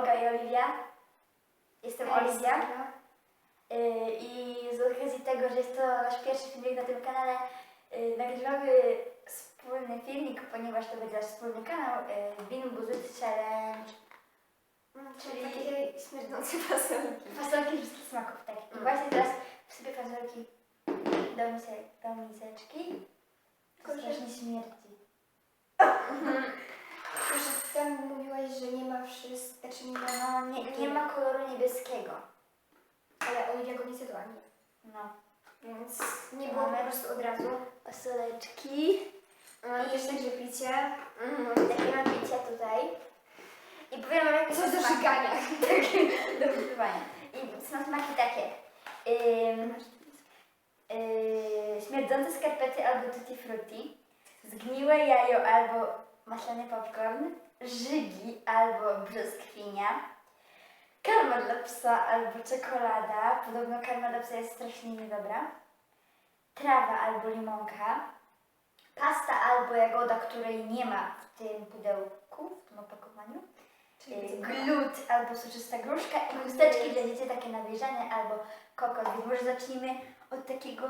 Olga i Oliwia. Jestem Oliwia. Dobra. I z okazji tego, że jest to nasz pierwszy filmik na tym kanale, nagrywamy wspólny filmik, ponieważ to będzie nasz wspólny kanał, Bean Buzut Challenge. Czyli takie śmierdzące fasolki. Fasolki wszystkich smaków, tak. I właśnie teraz wsypię fasolki do miseczki. To strasznie śmierdzi. Już tam mówiłaś, że nie ma wszystko, znaczy nie ma... Nie ma koloru niebieskiego. Ale Oliwia go nie zjadła, nie. No. Więc nie było po prostu od razu. Fasoleczki. I też także picie. Takie mam picie tutaj. I powiem wam, jakie Co są do smaki. żygania. Do używania. I są smaki takie. Śmierdzące skarpety albo tutti frutti. Zgniłe jajo albo maślany popcorn. Żygi albo brzoskwinia. Karma dla psa albo czekolada. Podobno karma dla psa jest strasznie niedobra. Trawa albo limonka. Pasta albo jagoda, której nie ma w tym pudełku, w tym opakowaniu. Glut albo soczysta gruszka i chusteczki dla dzieci takie nawilżane albo kokos. Więc może zacznijmy od takiego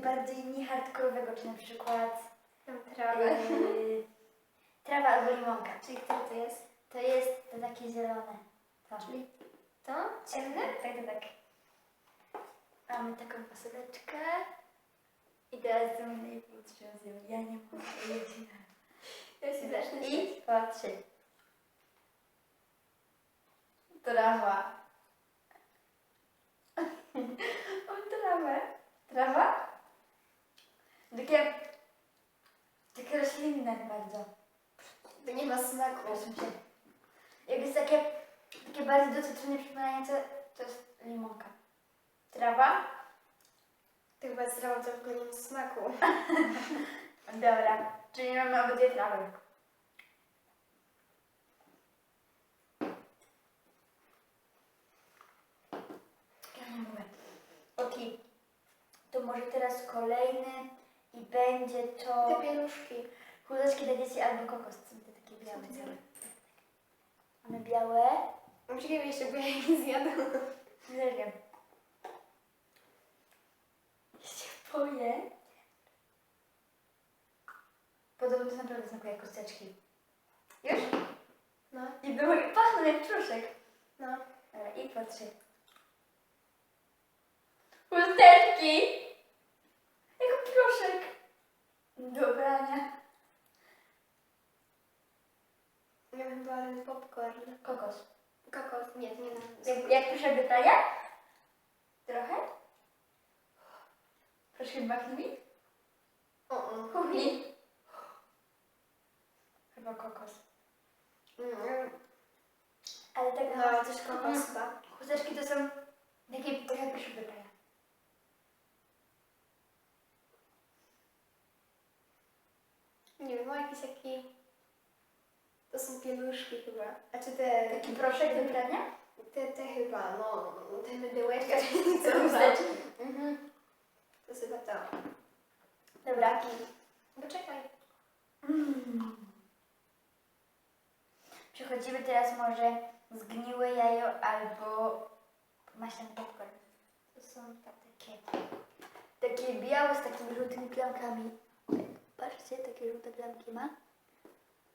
bardziej niehardkorowego, czy na przykład Trawę. trawa albo limonka. Czyli które to jest? To jest to takie zielone. To. Czyli to? Ciemne? Tak. Mamy taką fasoleczkę. I teraz to mnie potrzebuję. Ja nie mogę jeść. Ja się zacznę I po 3. Trawa. Mam trawę. Trawa? Takie roślinne bardzo. To nie ma smaku. Proszę się. Jak jest takie bardziej do cytryny przypominające, to jest limonka. Trawa? To chyba z trawą to w ogóle nie ma smaku. Dobra. Czyli mamy obydwie trawy. Ja nie mówię. Okej. To może teraz kolejny i będzie to Te pieluszki. chusteczki dla dzieci albo kokos. To są te takie białe. Są te białe? Mamy białe. Czekaj jeszcze, bo ja ich nie zjadłam. Nie wiem. Ja się boję. Podobno to naprawdę smakuje jak kosteczki. Już? No, I było pachną jak brzuszek. no. Dobra, i po 3. Chusteczki! Jak proszek. Do brania. Ja bym chyba ten popcorn. Kokos. Kokos. Nie, to nie na Jak proszek do brania? Trochę? Proszek pachnie mi? Kuchni. Chyba kokos. Ale tak No, też kokos chyba. chusteczki to są takie, tak jak proszek do brania. Nie wiem, ma jakiś taki... To są pieluszki chyba. A czy te... Taki proszek do brania? Te chyba, no. Te mydełeczka, Co chusteczki? To jest chyba to. Dobra. Poczekaj. Przechodzimy teraz może zgniłe jajo albo maślany popcorn. To są takie białe z takimi żółtymi plamkami. Patrzcie, takie żółte plamki ma.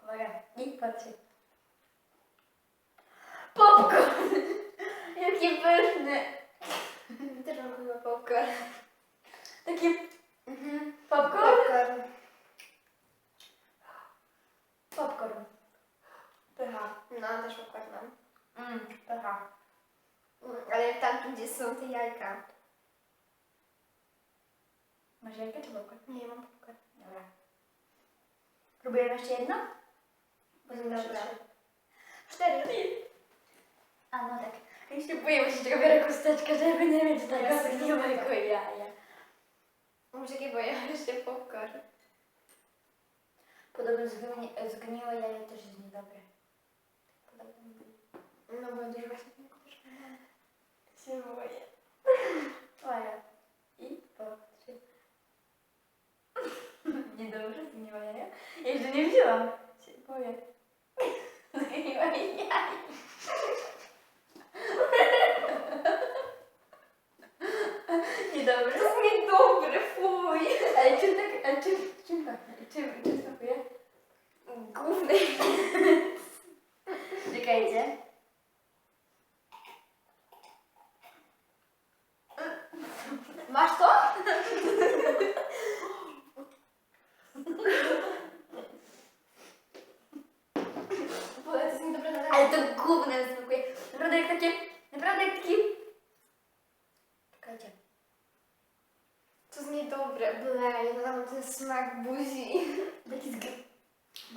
Uwaga, i patrzcie. Popcorn! Jaki pyszny! Też mam chyba popcorn. Taki popcorn? Popcorn. Popcorn. Pycha. No, też popcorn mam. Pycha. Ale tam, gdzie są te jajka. Masz jajkę czy popcorn? Nie, mam popcorn. Dobra. Próbujemy jeszcze jedno? Dobra. 4. A no tak. Ja się boję, bo się tego biorę chusteczkę, żeby nie mieć tego Ja sobie zgniłego nie jaja. Czekaj, bo ja mam jeszcze popcorn. Podobno zgniłe jajo też jest niedobre. Podobno mi było. No, bo dużo właśnie tego też mam. Się boję. Uwaga. I po 3. Niedobrze, zgniłe jajo. Ja jeszcze nie wzięłam. Się boję. Zgniłe jajo. Niedobre. To jest niedobre, fuj. Ale czym tak, ale czym pachnie? Czym smakuje? Gówny. Czekajcie. Masz to? Bo to jest niedobre na Ale to gównem smakuje. Naprawdę jak takie, naprawdę jak taki... Czekajcie. To jest niedobre. Ble, ja dodam ten smak buzi. Taki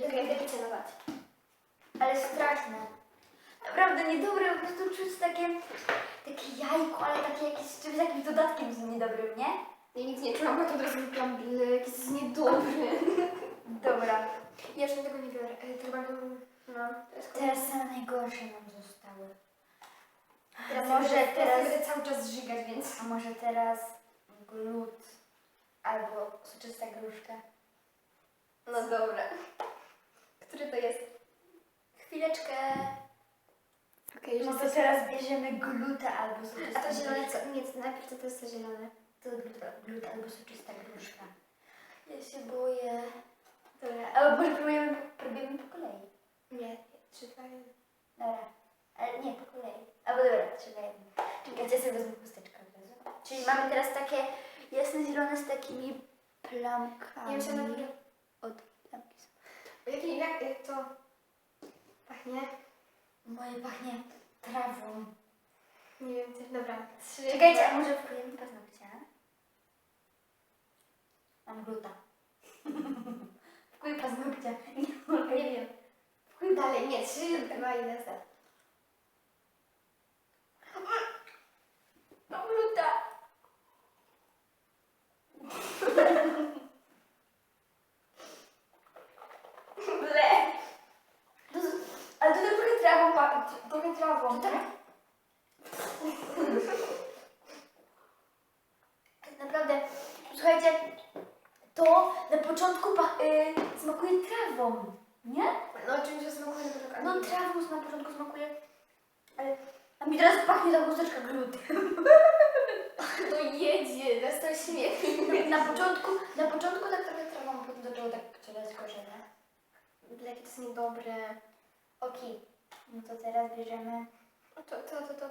Czekaj, jak cię nadać. ale straszne. Naprawdę niedobre, po prostu czuć takie jajko, ale takie jakieś z czymś jakimś dodatkiem z niedobrym, nie? Ja nic nie czułam, bo to od razu wypiłam ble, to jest niedobry. Dobra. Ja już tego nie biorę. To chyba no. Teraz same najgorsze nam zostały. Teraz może ja teraz... będę cały czas żygać, więc... A może teraz glut albo soczysta gruszka? No dobra. Który to jest? Chwileczkę. Okej, już No to jesteśmy. teraz bierzemy gluta albo A soczysta to zielone gruszka. co? Nie, to najpierw to jest to zielone. To glut albo soczysta gruszka. Ja się boję. Dobra. Albo może próbujemy po kolei. Nie, 3, 2, 1. Dobra. Ale nie, po kolei. Albo dobra, 3, 2, 1. Czekajcie, ja sobie wezmę chusteczkę od razu. Czyli mamy teraz takie jasne zielone z takimi plamkami. Ja myślałam, że... Od plamki są. Jak to pachnie? Moje pachnie trawą. Nie wiem, też, dobra. 3, Czekajcie, a może wklejemy paznokcie? Mam gluta. Wkłuj paznokcie. Nie mogę. Nie wiem. Dalej, nie, 3, 2, 1, start. Mam gluta. Ble! Ale to trochę trawą, trochę trawą. To tak? Tak naprawdę, słuchajcie, to na początku smakuje trawą, nie? No, czymś smakuje na początku. No trawą na początku smakuje, ale a mi teraz pachnie ta chusteczka glut. To jedzie, to jest to śmieszne. Na początku tak trochę trawą, a potem zaczęło tak coraz gorzej, nie? Ble, jakie to jest niedobre. Okej, no to teraz bierzemy To pomarańczowe.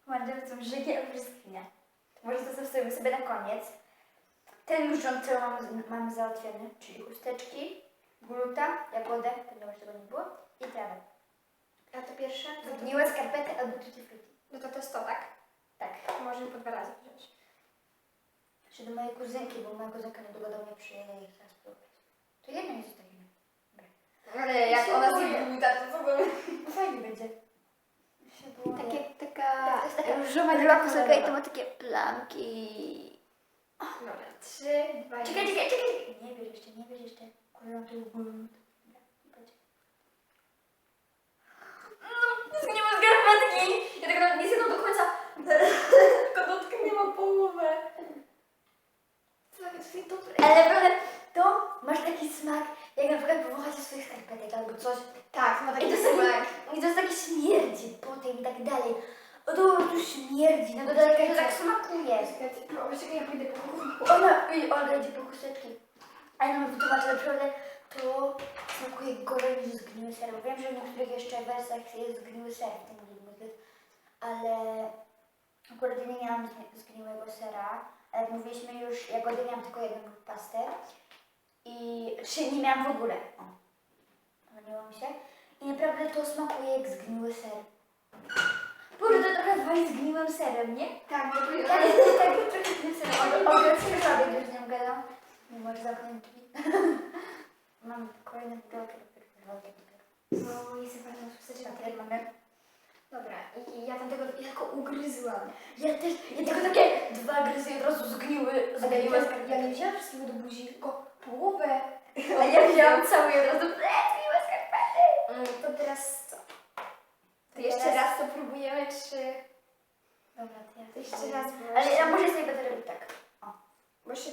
pomarańczowe żygi albo brzoskwinia. Może to zostawimy sobie na koniec. Ten już rząd, który mamy załatwiony, czyli chusteczki, gluta, jagodę, ponieważ tego nie było, i trawę. A to pierwsze? Zgniłe skarpety albo tutti frutti. No to jest to, tak? Tak. Możemy po 2 razy wziąć. Jeszcze do mojej kuzynki, bo moja kuzynka niedługo do mnie przyjedzie i chcę spróbować. To jedno nie zostawimy. Ale jak jak ona ona zje zje gluta, to w ogóle... No fajnie będzie. Się boję. Taka To jest taka różowa różowa taka koszulka i to kolorowa. ma takie plamki. Dobra, 3, 2, 1. Czekaj. Nie bierz jeszcze. Kurwa, tu glut. Dobra, nie będzie. Zgniłe skarpetki! Ja tego nawet nie zjadłam do końca. Tylko dotknęłam połowę. To jest niedobre. Ale naprawdę, to masz taki smak, jak na przykład powąchacie swoich skarpetek albo coś. Tak, ma I taki to jest smak. I to jest takie śmierdzi potem i tak dalej. O to po prostu śmierdzi, no to tak smakuje. Czekaj, ja pójdę po kuchni. Olga idzie po chusteczki. A ja nam wytłumaczę, naprawdę to smakuje gorzej niż zgniły ser. Bo wiem, że w niektórych jeszcze wersjach jest zgniły ser w tym Lidl, ale akurat ja nie miałam zgniłego sera. Ale jak mówiliśmy już, jagody miałam tylko jedną pastę. Czy nie miałam w ogóle. O, pomyliło mi się. I naprawdę to smakuje jak zgniły ser. Boże, to trochę wali zgniłym serem, nie? Tak, bo tu Tak, trochę tym serem. Olga, słyszałam, jak już z nią gadam. Nie może zamknąć drzwi. Mam kolejny butelkę dopiero. No, nie chcę bardzo wstać na Tutaj mamy. Dobra, i ja tam tego tylko ugryzłam. Ja tylko takie 2 gryzy i od razu zgniły Ja nie wzięłam wszystkiego do buzi, tylko połowę. A ja wzięłam całą i od razu zgniłe skarpety. To teraz co? To Teraz- jeszcze raz to próbujemy, czy... Dobra, to ja To jeszcze raz, bo Ale jeszcze- ja może sobie będę robić tak. Bo jeszcze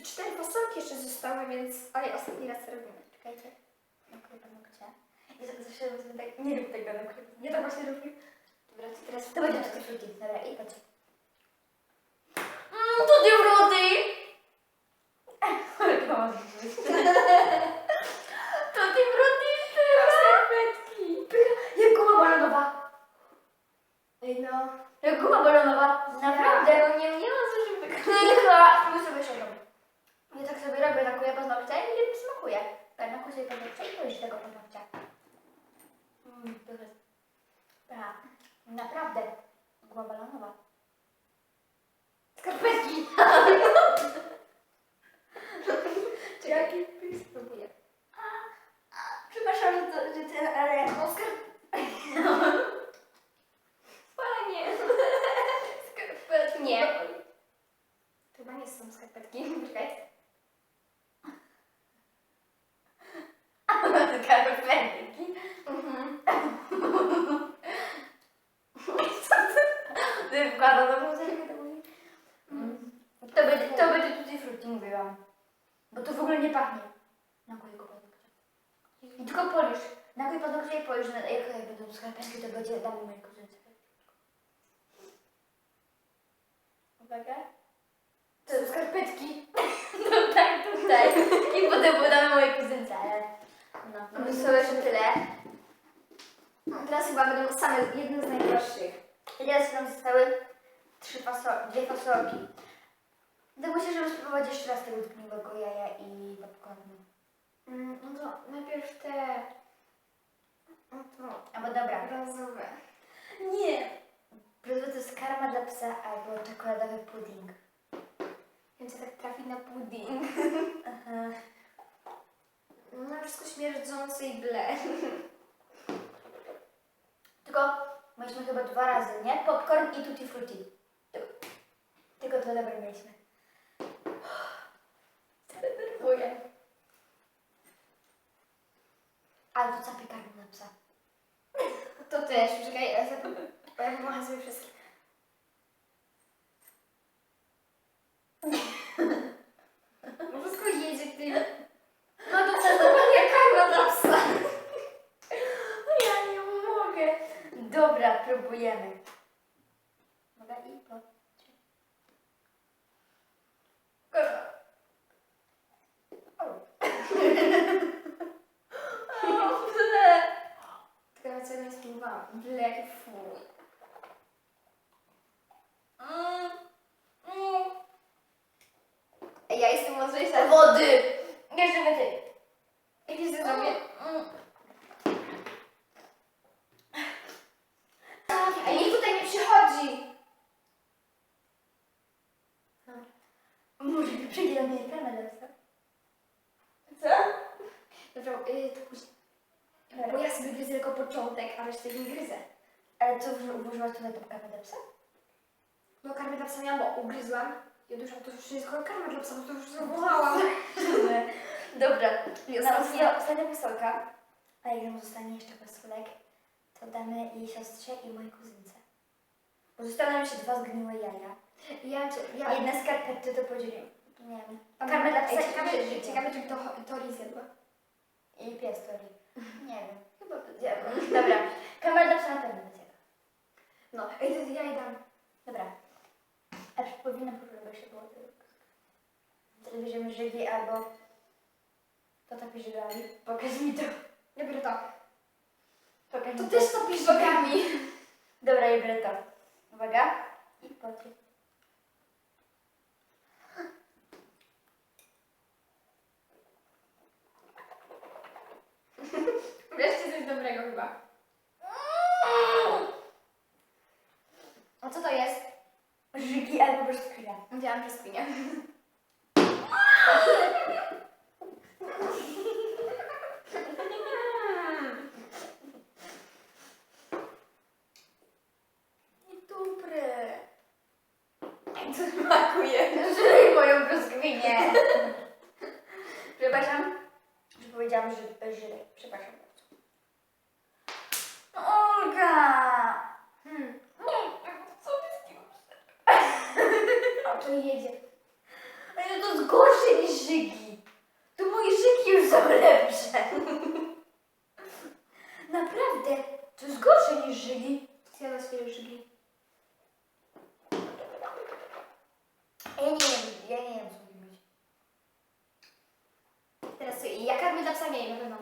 4 fasolki jeszcze zostały, więc... Ale ostatni raz to robimy. Czekajcie. Nakryj paznokcie. Ja zawsze rozumiem tak, nie rób tego na przykład. Ja tak właśnie robię. Dobra, to teraz To będzie tutti frutti. Dobra, i patrz. Tutti frutti! Tutti frutti pycha! Skarpetki! Jak guma balonowa. Ej no. Jak guma balonowa. Naprawdę. No nie ma co się Pycha. Spróbuj sobie szedł. Ja tak sobie robię, takuję paznokcie i mi smakuje. Tak, nakuję sobie paznokcie i boję się tego paznokcia. Pycha. Pycha. Naprawdę. Guma balonowa. Skarpetki! Jaki pysz spróbuję. Przepraszam, że ty, ale... Fajnie. Skarpetki. Nie. To chyba nie są skarpetki. Czekaj. Skarpetki. Ty wkłada do muzyki, to mówi. To będzie tutti frutti, mówiłam. Bo to w ogóle nie pachnie. Nakuj go paznokcie. I tylko polisz. Nakuj paznokcie i polisz. Jak będą skarpetki, to będzie damy mojej kuzynce. Uwaga. To są skarpetki. Tutaj, tutaj. I potem podamy mojej kuzynce, ale... No, to są jeszcze tyle. Teraz chyba będą same jedne z najdroższych. I teraz nam zostały dwie fasolki. To myślę, żeby spróbować jeszcze raz tego zgniłego jaja i popcornu. No to najpierw te... No to Albo dobra. brązowe. Nie! Brązowy to jest karma dla psa albo czekoladowy pudding. Wiem, co tak trafi na pudding. Aha. No wszystko śmierdzące i ble. Tylko mieliśmy chyba 2 razy, nie? Popcorn i tutti frutti. Tylko to dobre mieliśmy. Denerwuję. Ale to capie karma dla psa. To też, czekaj, ja pomacham sobie wszystkie. No wszystko jedzie, ty. No to co, to nie karma dla psa. Ja nie mogę. Dobra, próbujemy. Mogę i po. Ble. Tylko ja cię nie spróbowałam. Ble, jaki fuj. Ej, ja jestem mądrzejsza. Wody! Jeszcze więcej. Jak się zrobię? Ej, nikt tutaj nie przychodzi. Może przyjdzie do mnie karma dla psa. Co? Dobra, to później. Bo ja sobie gryzę tylko początek, a resztę nie gryzę. Ale co, włożyłaś tutaj tą karmę dla psa? No karmę dla psa miałam, bo ugryzłam. Ja dużo, to już nie jest karma dla psa, bo to już zawołałam. Dobra, I ostatnia fasolka. A jak nam zostanie jeszcze fasolek, to damy jej siostrze i mojej kuzynce. Bo zostały nam jeszcze 2 zgniłe jaja. A jedne skarpety to podzielimy. Nie wiem. Karmę dla psa i ciekawe, czy to Ri zjadła. I pies to Ri. Nie wiem. Chyba to zjadła. Dobra. Karmę dla psa na pewno zjadła. No, ej, to ja jej dam. Dobra. A przypominam, żeby się było tego. Wtedy bierzemy żygi albo... To tak żygami. Pokaż mi to. Ja biorę to. Pokaż To mi też to piżbogami. Dobra, ja biorę to. Uwaga. I potem. Wreszcie coś dobrego chyba. A co to jest? Żygi albo brzoskwinia. Mówiłam, że spinie. Dobre. Co smakuje? Żyj moją brzoskwinię. Przepraszam, że powiedziałam, że żyj. Przepraszam bardzo. No, Olga! Co A to jedzie. Ale to jest gorsze niż żygi. To moje żygi już są lepsze. Naprawdę, to jest gorsze niż żygi. Zjadła swoje żygi. Ja nie wiem, co mówić. Teraz co, ja karmię dla psa nie wiadomo.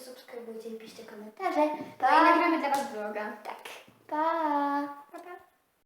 Subskrybujcie i piszcie komentarze. No i nagramy dla was vloga. Tak. Pa!